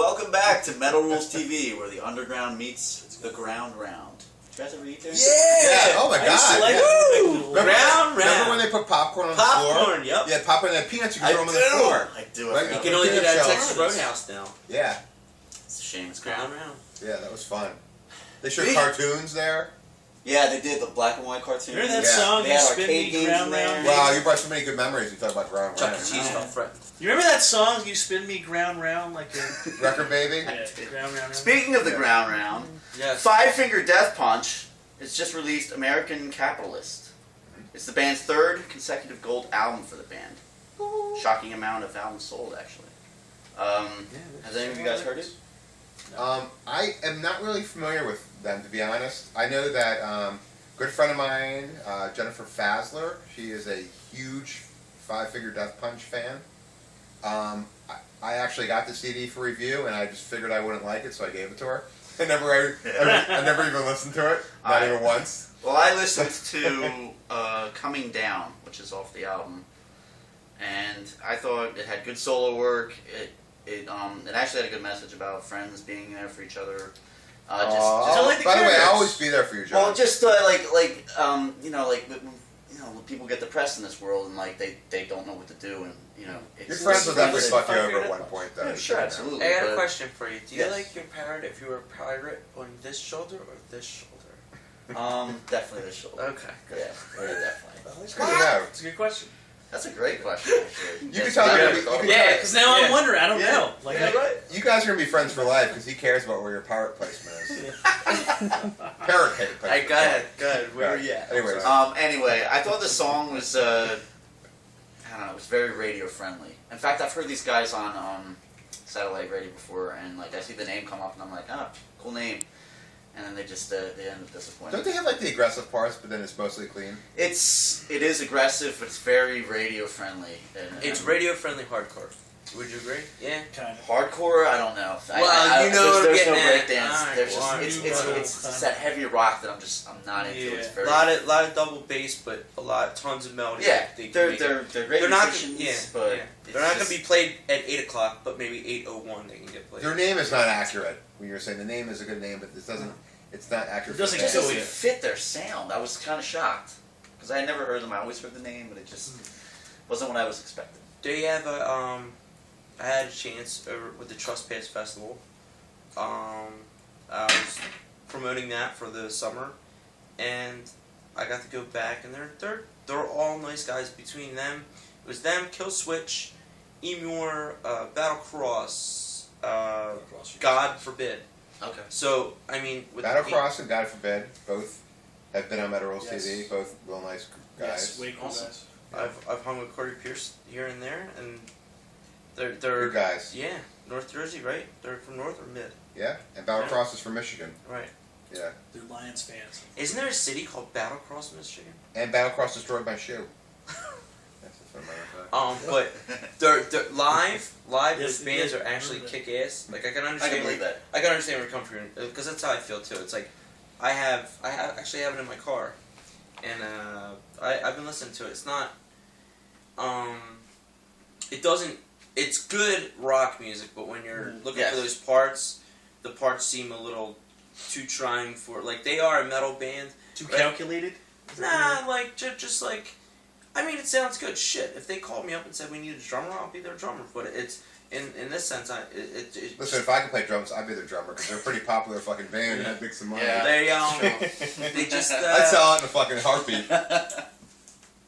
Welcome back to Metal Rules TV, where the underground meets the ground round. Did you guys ever eat there? Yeah! Oh my god! Remember when they put popcorn on the floor? Popcorn, yep. Yeah, popcorn and peanuts you can throw them on the floor. I do. Right? You can only do that at Texas Roadhouse now. Yeah. It's a shame it's Ground gone. round. Yeah, that was fun. They showed cartoons there. Yeah, they did the black and white cartoons. Remember that song, They You had Spin arcade Me games Ground in there. Round? Wow, you brought so many good memories. You talk about ground Chuck E. round. Cheese felt threatened. You remember that song, You Spin Me Ground Round? Like a... Record Baby? Yeah, ground round. Speaking of the ground round, Yes. Five Finger Death Punch has just released American Capitalist. It's the band's third consecutive gold album for the band. Shocking amount of albums sold, actually. Has any of you guys heard it? I am not really familiar with them, to be honest. I know that a good friend of mine, Jennifer Fasler, she is a huge Five Finger Death Punch fan. I actually got the CD for review, and I just figured I wouldn't like it, so I gave it to her. I never even listened to it, not even once. Well, I listened to Coming Down, which is off the album, and I thought it had good solo work. It actually had a good message about friends being there for each other. By the way, I'll always be there for you, John. Well, just when people get depressed in this world and like they don't know what to do, and your friends will definitely fuck you over at one point, though. Yeah, sure, absolutely. I got a question for you. Do you Yes. like your parrot if you were a pirate on this shoulder or this shoulder? Definitely this shoulder. Okay. Yeah, definitely. It's good to know. It's a good question. That's a great question, actually. You can tell Because now I'm wondering. I don't know. Like, right. You guys are going to be friends for life because he cares about where your parrot placement is. Parrot cake placement. Alright, go ahead. Where are you at? Anyways. Anyway, I thought the song was, I don't know, it was very radio friendly. In fact, I've heard these guys on satellite radio before, and like I see the name come up, and I'm like, oh, cool name. And then they end up disappointed. Don't they have like the aggressive parts, but then it's mostly clean? It is aggressive, but it's very radio friendly. It's radio friendly hardcore. Would you agree? Yeah. kind of. Hardcore, I don't know. Well, you know there's no what I'm getting breakdance. at. There's Alright, it's that heavy rock that I'm not into. Yeah. It's very A lot of double bass, but tons of melody. yeah. They can They're make great They're not musicians, gonna, but yeah. They're not going to be played at 8 o'clock, but maybe 8:01 they can get played. Their name is not accurate. When you're saying the name is a good name, but this doesn't. It's not accurate. It doesn't It get doesn't Yeah. fit their sound. I was kind of shocked because I had never heard them. I always heard the name, but it just wasn't what I was expecting. They have a I had a chance over with the Trust Pass Festival. I was promoting that for the summer, and I got to go back, and they're all nice guys. Between them, it was them, Kill Switch, Emure, Battlecross, God Forbid. Okay. So I mean, with Battlecross and God Forbid both have been on Metal Rules Yes. TV. Both real nice guys. Yes, way cool Awesome. guys. I've hung with Corey Pierce here and there, and they're Good guys. yeah, North Jersey, right? They're from North or Mid, Yeah, and Battlecross is from Michigan. right? Yeah, They're Lions fans. Isn't there a city called Battlecross, Michigan? and Battlecross destroyed my shoe. That's a fun matter But they're live Yes, with bands yeah, are actually I heard kick ass. Like I can I understand. can believe that. I can understand where you come from because that's how I feel too. It's like I actually have it in my car, and I've been listening to it. It's not it doesn't. It's good rock music, but when you're looking Yes. for those parts, the parts seem a little too trying for. Like they are a metal band. Too Right. calculated? Nah, like just like, I mean, it sounds good. Shit, if they called me up and said we need a drummer, I'll be their drummer. But it's in this sense, Listen, if I could play drums, I'd be their drummer because they're a pretty popular fucking band and have big some money. Yeah. they just I'd sell it in a fucking heartbeat.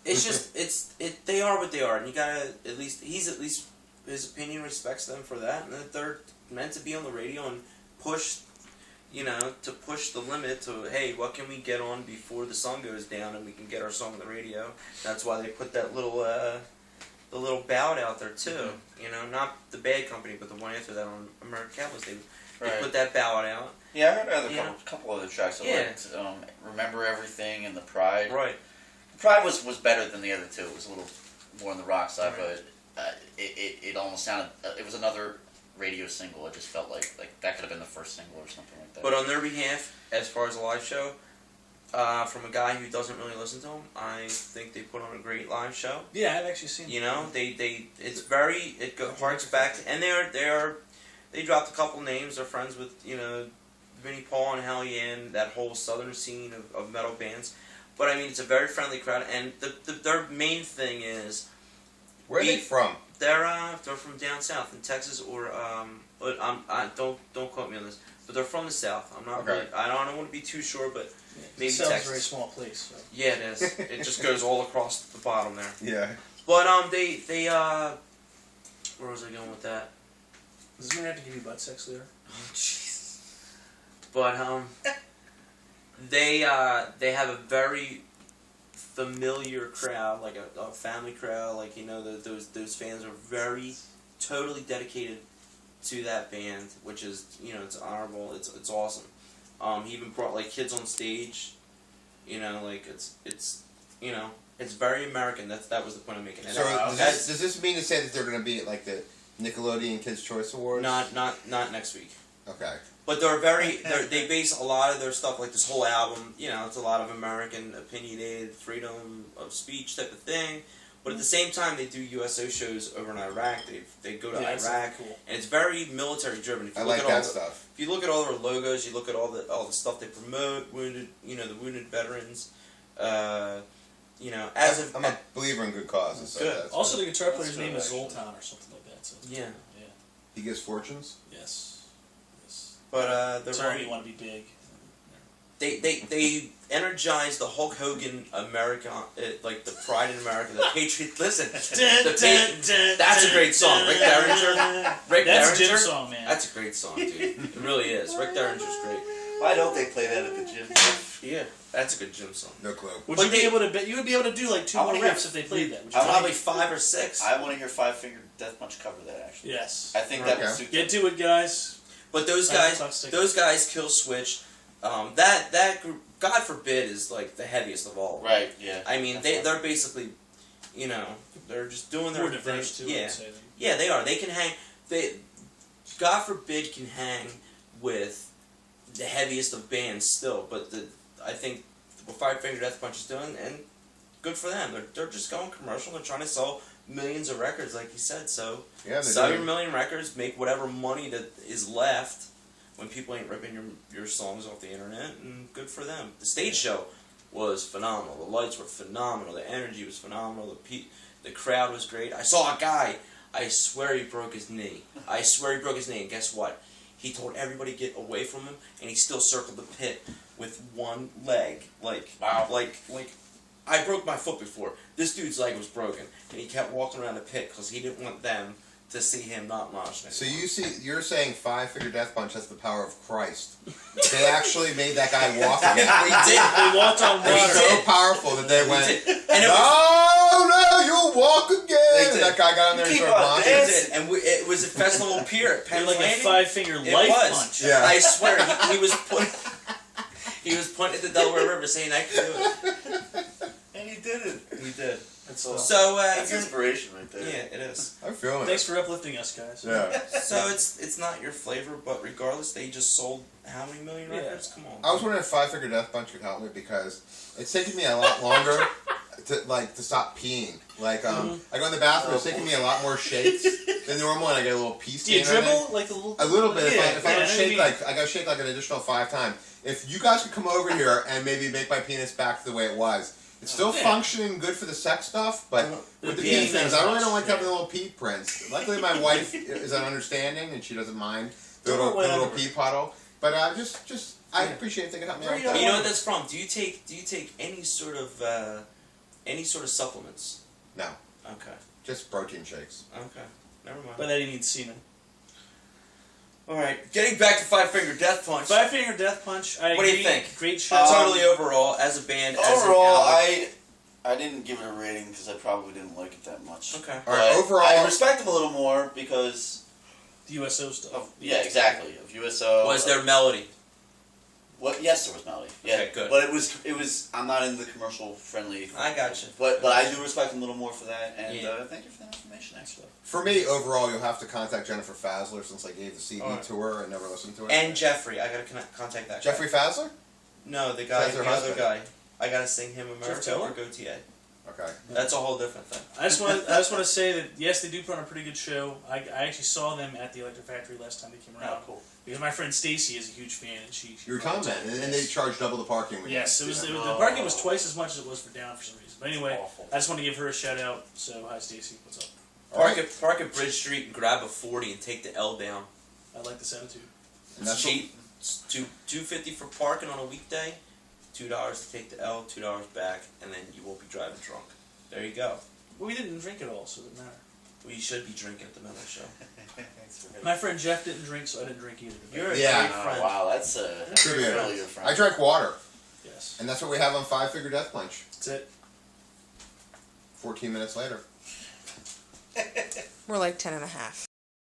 it's just they are what they are, and you gotta he's at least his opinion respects them for that, and that they're meant to be on the radio and push. To push the limit to, hey, what can we get on before the sun goes down and we can get our song on the radio? That's why they put that little, the little ballad out there too. Mm-hmm. Not the Bad Company, but the one after that on American Capitalist. They Right. put that ballad out. Yeah, I heard Yeah. couple other tracks. I Yeah. liked Remember Everything and The Pride. Right. The Pride was better than the other two. It was a little more on the rock side, Right. but it almost sounded. It was another radio single. It just felt like that could have been the first single or something like that. But on their behalf, as far as a live show, from a guy who doesn't really listen to them, I think they put on a great live show. Yeah, I've actually seen It's very, it harks back, and they are they dropped a couple names. They're friends with Vinnie Paul and Howie Ann, that whole southern scene of metal bands. But I mean, it's a very friendly crowd, and their main thing is Where are they from? they're from down south in Texas or but don't quote me on this, but they're from the south. I'm not really, I don't want to be too sure, but maybe It sounds Texas. a very small place. So. Yeah, it is. It just goes all across the bottom there. Yeah. But they where was I going with that? Does this man have to give you butt sex later? Oh, jeez. But they have a very familiar crowd, like a family crowd. Like those fans are very totally dedicated to that band, which is it's honorable. It's awesome. He even brought like kids on stage. Like it's very American. That was the point I'm making. And So does this mean to say that they're going to be at like the Nickelodeon Kids' Choice Awards? Not next week. Okay. But they base a lot of their stuff, like this whole album, it's a lot of American opinionated freedom of speech type of thing. But at the same time, they do USO shows over in Iraq. They go to Iraq, cool. and it's very military driven. If you I look like at that all stuff. If you look at all their logos, you look at all the stuff they promote, wounded, the wounded veterans. I'm a believer in good causes. So Good. that's Also, good. the guitar player's really name is actually. Zoltan or something like that. So Yeah. He gives fortunes? Yes. But they're Sorry, very, you want to be big. They energize the Hulk Hogan America, like the pride in America, the Patriot. Listen, that's a great song. Rick Derringer. That's a gym song, man. That's a great song, dude. It really is. Rick Derringer's great. Why don't they play that at the gym? Yeah, that's a good gym song. No clue. Would But you be able to? You would be able to do like 2 I more wanna hear- riffs if they played that. Would you I try? Probably 5 or 6. I want to hear Five Finger Death Punch cover that actually. Yes. I think that would Okay. suit Get them. to it, guys. But those guys kill Switch. That group, God forbid, is like the heaviest of all. Right. Yeah. I mean, they're basically, they're just doing their More thing. diverse too. Yeah. I'd say. Yeah, they are. They can hang. God forbid, can hang with the heaviest of bands still. But I think what Five Finger Death Punch is doing, and good for them. They're just going commercial. They're trying to sell millions of records, like you said. So Yeah, sell they're your million records, make whatever money that is left when people ain't ripping your songs off the internet, and good for them. The stage show was phenomenal. The lights were phenomenal. The energy was phenomenal. The crowd was great. I saw a guy. I swear he broke his knee. And guess what? He told everybody to get away from him, and he still circled the pit with one leg. Wow. Like I broke my foot before. This dude's leg was broken, and he kept walking around the pit because he didn't want them to see him not moshing. So you're saying Five Finger Death Punch has the power of Christ. They actually made that guy walk again. We did. They walked on It was water. so powerful that they went, And it was, no, you'll walk again. They And did. that guy got on there and Keep started on launching. it did. And it was a festival pier at They're like a Pennsylvania. 5-finger It life was. punch. Yeah. I swear, he was pointing at the Delaware River saying, I can do it. And he did it. We did. That's all. So, That's you're- inspiration right there. yeah, it is. I'm feeling Thanks it. for uplifting us, guys. Yeah. So it's not your flavor, but regardless, they just sold how many million Yeah. records? Come on. I was wondering if Five Finger Death Punch could help me because it's taken me a lot longer to stop peeing. Like I go in the bathroom, it's taking me a lot more shakes than normal, and I get a little pee Do you stain on it. dribble like a little? A little bit. Yeah, If I yeah, don't I shake mean- like I gotta shake like an additional 5 times. If you guys could come over here and maybe make my penis back to the way it was. It's still Yeah. functioning good for the sex stuff, but with the pee pee thing's things, I really nice, don't like yeah. having the little pee prints. Luckily, my wife is an understanding and she doesn't mind the Don't wear little underwear. pee puddle. But just I appreciate if they could help me out. with that. You know what that's from? Do you take any sort of supplements? No, Okay. just protein shakes. Okay. Never mind. By that he means semen. All right. Getting back to Five Finger Death Punch. 5-finger Death Punch. I What do you agree. think? Great show. Totally overall, as a band, as an Overall, album. I didn't give it a rating because I probably didn't like it that much. Okay. All right, But overall- I respect them a little more because The USO stuff. of exactly of USO. Was there melody? What? Yes, there was melody. Yeah, Okay, good. But it was. I'm not in the commercial friendly. I gotcha. But I do respect them a little more for that, and Yeah. thank you for that information. Actually, For me, overall, you'll have to contact Jennifer Fazler since I gave the CD All right. to her and never listened to it. And Jeffrey. I gotta contact that Jeffrey guy. Fazler? No, the guy, That's her the other husband. guy. I gotta sing him America Tiller? or Go TA. Okay. That's a whole different thing. I just want to say that yes, they do put on a pretty good show. I actually saw them at the Electric Factory last time they came around. Oh, cool. Because my friend Stacy is a huge fan, and she You were telling that, and they charge double the parking. When yes, you the parking was twice as much as it was for down for some reason. But anyway, Awful. I just want to give her a shout out. So hi Stacy, what's up? Park at Bridge Street and grab a 40 and take the L down. I like this attitude. And It's that's cheap. It's $2.50 for parking on a weekday, $2 to take the L, $2 back, and then you won't be driving drunk. There you go. Well, we didn't drink at all, so it didn't matter. We should be drinking at the Miller Show. My friend Jeff didn't drink, so I didn't drink either. You're a Yeah. great friend. Wow, that's a Trivia. really good friend. I drank water, Yes. and that's what we have on 5 Figure Death Punch. That's it. 14 minutes later. We're like 10 and a half.